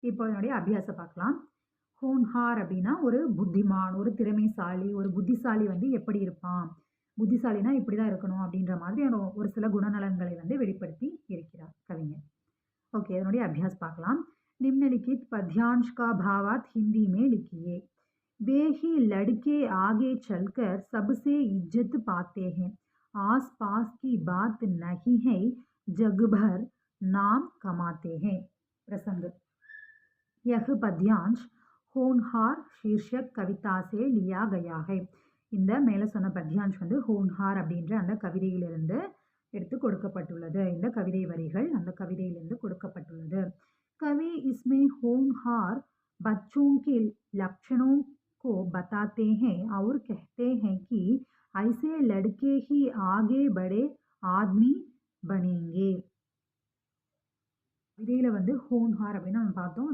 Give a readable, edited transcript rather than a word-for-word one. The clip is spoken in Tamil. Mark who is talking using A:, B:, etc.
A: இப்போ அதனுடைய அபியாசம் பார்க்கலாம். ஹோன்ஹார் அப்படின்னா ஒரு புத்திமான், ஒரு திறமைசாலி, ஒரு புத்திசாலி வந்து எப்படி இருப்பான்? புத்திசாலினா இப்படிதான் இருக்கணும் அப்படின்ற மாதிரியான ஒரு சில குணநலன்களை வந்து வெளிப்படுத்தி இருக்கிறார் கவிஞர். ओके அதனுடைய अभ्यास பார்க்கலாம். निम्नलिखित पद्यांश का भावार्थ हिंदी में लिखिए। वे ही लड़के आगे चलकर सबसे इज्जत पाते हैं। आस पास की बात नहीं है, जग भर नाम कमाते हैं। प्रसंग यह पद्यांश होनहार शीर्षक कविता से लिया गया है. இந்த மேல சொன்ன பத்யான்ஷ் வந்து ஹோன்ஹார் அப்படின்ற அந்த கவிதையிலிருந்து எடுத்து கொடுக்கப்பட்டுள்ளது. இந்த கவிதை வரிகள் அந்த கவிதையிலிருந்து கொடுக்கப்பட்டுள்ளது. कवि इसमें होनहार बच्चों के लक्षणों को बताते हैं और कहते हैं कि ऐसे लड़के ही आगे बड़े आदमी बनेंगे. கவிதையில வந்து ஹோன்ஹார் அப்படின்னு நம்ம பார்த்தோம்.